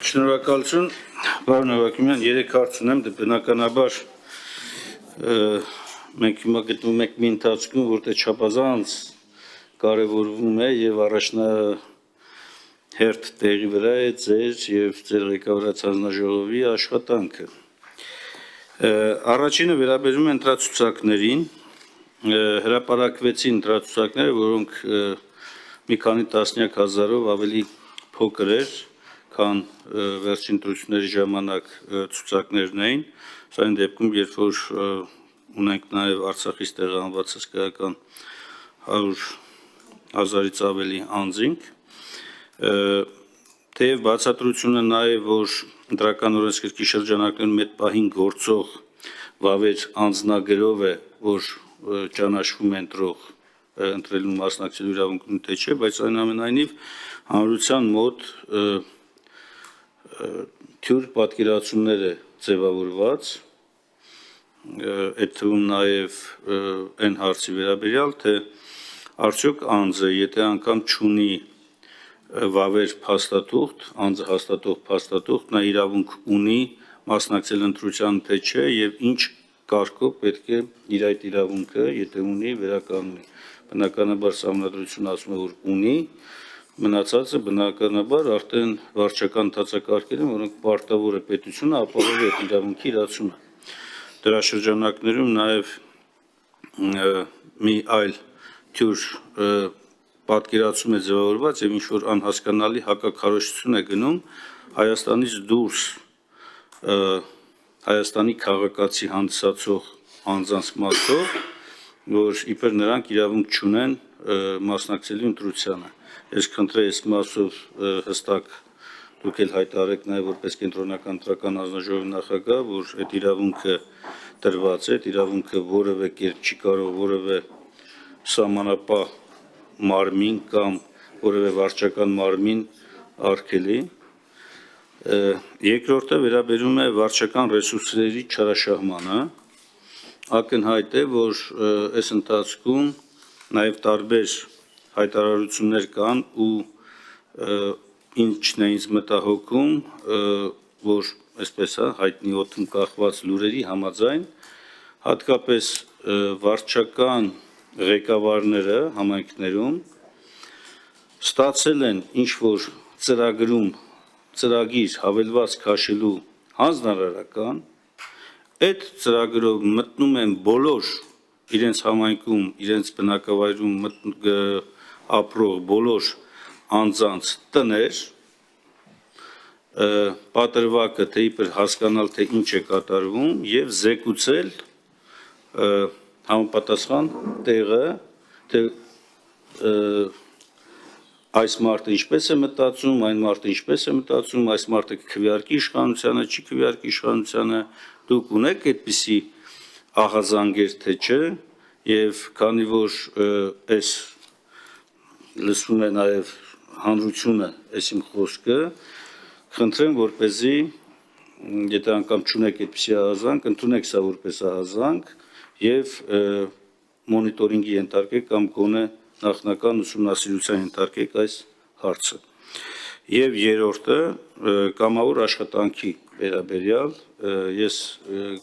Շնորհակալություն, պարոն Ավագիմյան, 3 հարց ունեմ, բնականաբար մենք հիմա գտնվում ենք մի ընթացքում, որտեղ չափազանց կարևորվում է եւ առաջնահերթ տեղի վրա է ձեր եւ ձեր ղեկավարած հանձնաժողովի աշխատանքը։ Առաջինը վերաբերում է ընտրացուցակներին, հրապարակվեցին ընտրացուցակները, որոնք մի քանի տասնյակ հազարով ավելի փոքր էր, քան վերջին ընտրությունների ժամանակ ցուցակներն էին, սա այն դեպքում, երբ որ ունենք նաև Արցախից տեղահանված հսկայական 100,000-ից ավելի անձինք, թեև բացատրությունը նա է, որ ընտրական օրենսգրքի շրջանակներում այդ պահին գործող վավեր անձնագրով է, որ ճանաչվում է ընտրող ընտրելու մասնակցելու իրավունք ունի թե չէ, բայց այնուամենայնիվ հանրության մոտ թյուր պատկերացումներ է ձևավորված, այդ թվում նաև այն հարցի վերաբերյալ, թե արդյոք անձը, եթե անգամ չունի վավեր փաստաթուղթ, անձը հաստատող փաստաթուղթ, նա իրավունք ունի մասնակցել ընտրության թե չէ եւ ինչ կարգով պետք է իր այդ իրավունքը, եթե ունի, վերականգնի։ Բնականաբար սահմանադրությունը ասում է, որ ունի, մնացածը բնականաբար արդեն վարչական ընթացակարգեր են, որոնք պարտավոր է պետությունը ապահովի այդ իրավունքի իրացումը։ Դրա շրջանակներում նաև մի այլ թյուր պատկերացում է ձևավորված եւ ինչ որ անհասկանալի հակաքարոզչություն է գնում Հայաստանից դուրս Հայաստանի քաղաքացի հանդիսացող անձանց մասով, որ իբր նրանք իրավունք չունեն մասնակցելու ընտրությանը։ Ես խնդրեի այս մասով հստակ դուք էլ հայտարարեք նաև որպես կենտրոնական ընտրական հանձնաժողովի նախագահ, որ այդ իրավունքը տրված է, այդ իրավունքը որևէ կերպ չի կարող որևէ սահմանապահ մարմին կամ որևէ վարչական մարմին արգելի։ Երկրորդը վերաբերում է վարչական ռեսուրսների չարաշահմանը։ Ակնհայտ է, որ այս ընթացքում նաև տարբեր հայտարարություններ կան ու ինչն է ինձ մտահոգում, որ այսպես է հայտնի օդում կախված լուրերի համաձայն, հատկապես վարչական ղեկավարները համայնքներում ստացել են ինչ-որ ծրագիր հավելված քաշելու հանձնարարական, այդ ծրագրով մտնում են բոլոր իրենց համայնքում, իրենց բնակավայրում ապրող բոլոր անձանց տներ, պատրվակը թե իբր հասկանալ, թե ինչ է կատարվում եւ զեկուցել համապատասխան տեղը, թե այս մարդը ինչպես է մտածում, այն մարդը ինչպես է մտածում, այս մարդը քվեարկի իշխանությանը, չի քվեարկի իշխանությանը, դուք ունեք այդպիսի ահազանգեր թե չէ, եւ քանի որ այս լսում է նաև հանրությունը այս իմ խոսքը, խնդրեմ, որպեսզի եթե անգամ չունեք այդպիսի ահազանգ, ընդունեք սա որպես ահազանգ եւ մոնիտորինգի ենթարկեք կամ գոնե նախնական ուսումնասիրության ենթարկեք այս հարցը։ Եվ երրորդը կամավոր աշխատանքի վերաբերյալ ես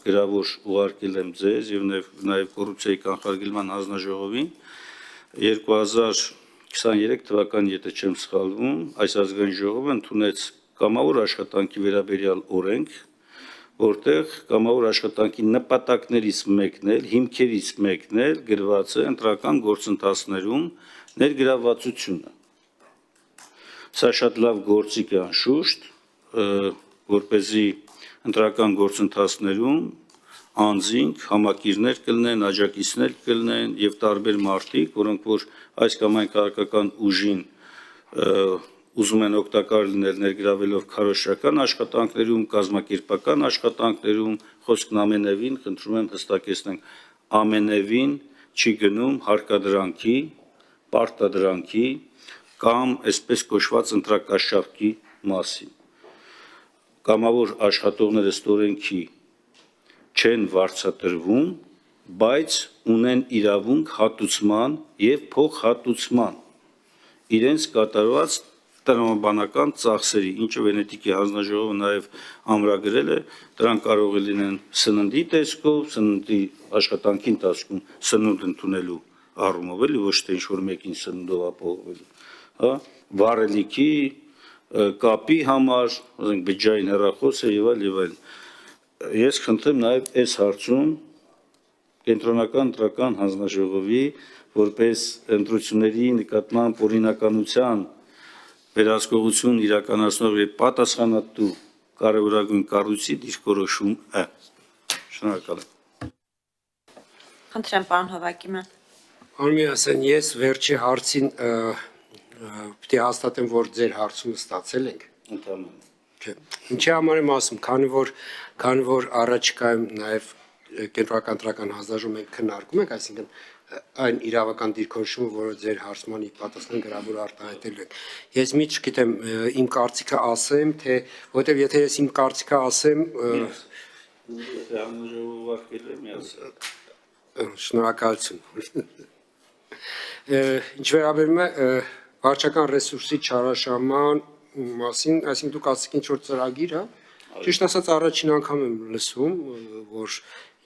գրավոր ուղարկել եմ ձեզ եւ նաեւ կոռուպցիայի կանխարգելման հանձնաժողովին 2023 թվականին, եթե չեմ սխալվում, այս ազգային ժողովը ընդունեց կամավոր աշխատանքի վերաբերյալ օրենք, որտեղ կամավոր աշխատանքի նպատակներից մեկն էլ, հիմքերից մեկն էլ գրված է ընտրական գործընթացներում ներգրավվածությունը։ Սա շատ լավ գործիք է անշուշտ, որպեսզի ընտրական գործընթացներում անձինք, համակիրներ կլինեն, աջակիցներ կլինեն եւ տարբեր մարդիկ, որոնք որ այս կամ այն քաղաքական ուժին ուզում են օգտակար լինել ներգրավելով քարոզչական աշխատանքներում, կազմակերպական աշխատանքներում, խոսքն ամենևին, խնդրում եմ հստակեցնենք, ամենևին չի գնում հարկադրանքի, պարտադրանքի կամ այսպես կոչված ընտրակաշառքի մասին։ Կամավոր աշխատողները ստորենքի չեն վարձատրվում, բայց ունեն իրավունք հատուցման եւ փոխհատուցման իրենց կատարված տրամաբանական ծախսերի, ինչը Վենետիկի հանձնաժողովը նաև ամրագրել է, դրանք կարող է լինեն սննդի տեսքով, սննդի աշխատանքի ընթացքում սնունդ ընդունելու առումով, էլի ոչ թե ինչ-որ մեկին սննդով ապահովելու, հա, վառելիքի, կապի համար, ասենք բջջային հեռախոսը եւ այլ։ Ես խնդրեմ նաև այս հարցում կենտրոնական ընտրական հանձնաժողովի որպես ընտրությունների նկատմամբ օրինականության վերահսկողություն իրականացնող եւ պատասխանատու կարևորագույն կառույցի դիրքորոշում է։ Շնորհակալ եմ։ Խնդրեմ, պարոն Հովակիմյան։ Անմիասեն, ես վերջի հարցին պետք է հաստատեմ, որ ձեր հարցումը ստացել ենք։ Ընդհանրապես։ Չէ։ Ինչի համար եմ ասում, քանի որ առաջիկայում նաև կենտրոնական ընտրական հանձնաժողովը մենք քննարկում ենք, այսինքն այն իրավական դիրքորոշումը, որը ձեր հարցմանի պատասխան գրավոր արտահայտելու եք։ Ես մի չգիտեմ իմ կարծիքը ասեմ, թե որտեվ եթե ես իմ կարծիքը ասեմ, շնորհակալություն։ Ինչ վերաբերում է վարչական ռեսուրսի չարաշահման մասին, այսինքն դուք ասեք ինչ որ ծրագիր, հա։ Ճիշտ ասած առաջին անգամ եմ լսում, որ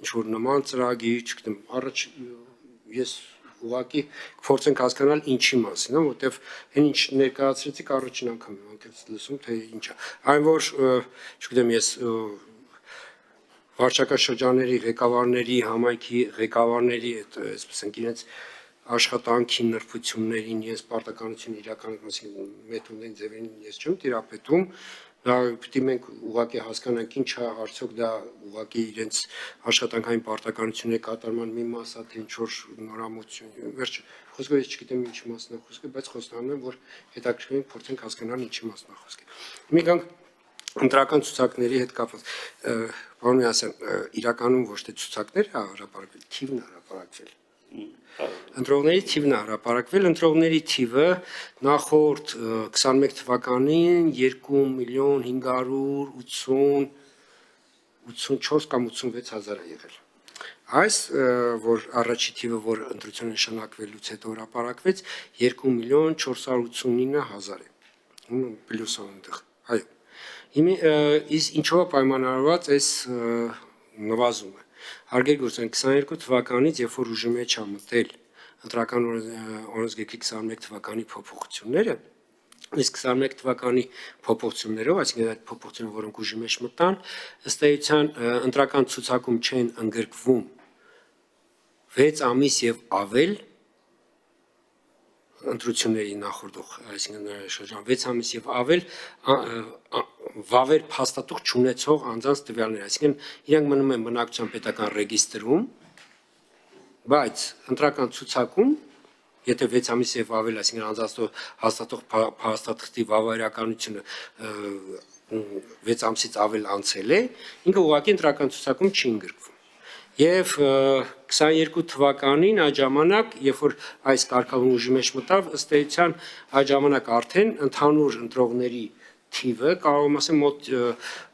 ինչ որ նման ծրագիր, չգիտեմ, առաջ ես ուղղակի փորձենք հասկանալ ինչի մասին, հա, որտեվ այն ինչ ներկայացրեցիք առաջին անգամ եմ անկեղծ լսում, թե ինչ է։ Այն որ, չգիտեմ, ես վարչական շրջանների ղեկավարների, համայնքի ղեկավարների հետ, այսպես ենք իրենց աշխատանքի նրբություններին, ես պարտականություն իրականացնում, մեթոդային ձևերին ես չեմ տիրապետում, դա պետք է մենք ուղղակի հասկանանք ինչ է արդյոք դա ուղղակի իրենց աշխատանքային պարտականությունների կատարման մի մաս է, թե ինչ որ նորամուծություն, վերջը խոսքը ես չգիտեմ ինչի մասն է խոսքը, բայց խոստանում եմ, որ հետաքրքրենք փորձենք հասկանալ ինչի մասն է խոսքը։ Մի գանք ընտրական ցուցակների հետ կապված, պարոն Միասյան, իրականում ոչ թե ցուցակներ է հրապարակվել, թիվն է հրապարակվել։ Ընտրողների թիվն է հրապարակվել, ընտրողների թիվը նախորդ 21 թվականին 2.584 կամ 86 հազար է եղել։ Այս որ առաջի թիվը, որ ընտրությունը նշանակվելուց հետո հրապարակվեց 2.489 հազար է։ Պլյուսով այնտեղ։ Այո։ Իսկ ինչով է պայմանավորված այս նվազումը։ Հարգելի գործընկերներ, 22 թվականից, երբ որ ուժի մեջ է մտել ընտրական օրենսգրքի 21 թվականի փոփոխությունները, իսկ 21 թվականի փոփոխություններով, այսինքն այդ փոփոխությունները, որոնք ուժի մեջ մտան, ըստ էության ընտրական ցուցակում չեն ընդգրկվում 6 ամիս եւ ավել ընտրությունների նախորդող, այսինքն շրջան 6 ամիս եւ ավել վավեր փաստաթուղթ չունեցող անձանց տվյալներ, այսինքն իրենք մնում են բնակչության պետական ռեգիստրում, բայց ընտրական ցուցակում, եթե 6 ամիս եւ ավել, այսինքն անձանց հաստատող փաստաթղթի վավերականությունը 6 ամսից ավել անցել է, ինքը ուղղակի ընտրական ցուցակում չի ընդգրկվում։ Եվ 22 թվականին այդ ժամանակ, երբ որ այս կարգավորումը ուժի մեջ մտավ, ըստ էության այդ ժամանակ արդեն ընդհանուր ընտրողների թիվը կարող եմ ասեմ մոտ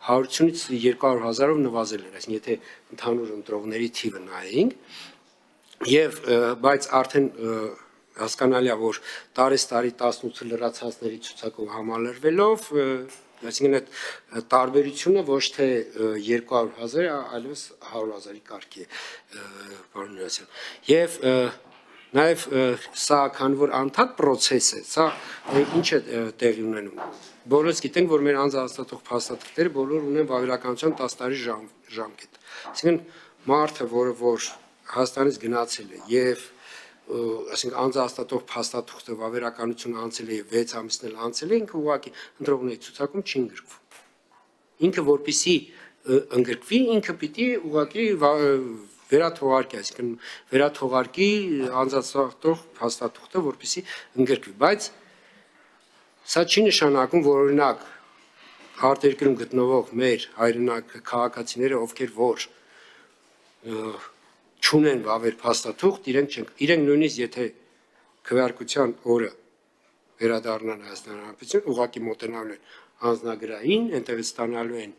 100-ից 200 հազարով նվազել էր, այսինքն եթե ընդհանուր ընտրողների թիվը նայենք, եւ բայց արդեն հասկանալի է, որ տարեստարի 18 լրացածների ցուցակով համալրվելով, այսինքն այդ տարբերությունը ոչ թե 200 հազար, այլևս 100 հազարի կարգի է, պարոն Միասյան։ Եվ նաև սա քանի որ անդադ process է, սա ինչ է տեղի ունենում։ Բոլորս գիտենք, որ մեր անձահաստատող փաստաթղթերը բոլոր ունեն վավերականության 10 տարի ժամկետ։ Այսինքն մարդը, որ Հայաստանից գնացել է եւ այսինքն անձահաստատող փաստաթուղթը վավերականությունը անցել է 6 ամիսն էլ անցել է, ինքը ուղղակի ընտրողների ցուցակում չի ընդգրկվում։ Ինքը որպեսի ընդգրկվի, ինքը պիտի ուղղակի վերաթողարկի, այսինքն վերաթողարկի անձահաստատող փաստաթուղթը, որպեսի ընդգրկվի, բայց սա չի նշանակում, որ օրինակ արտերկրում գտնվող մեր հայրենակ քաղաքացիները, ովքեր որ չունեն վավեր փաստաթուղթ, իրենք նույնիսկ եթե քվեարկության օրը վերադառնան Հայաստան Հանրապետություն, ուղղակի մոտենալու են անձնագրային, այնտեղ ստանալու են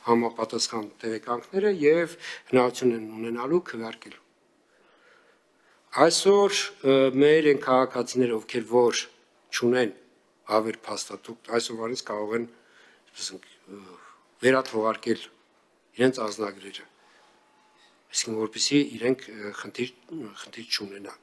համապատասխան տեղեկանքները եւ հնարավորություն են ունենալու քվեարկելու։ Այսօր մեր են քաղաքացիները, ովքեր որ չունեն ավեր փաստաթուղթ այսօրվանից կարող են ասենք վերաթողարկել իրենց ազնագրերը, այսինքն որպեսզի իրենք խնդիր չունենան։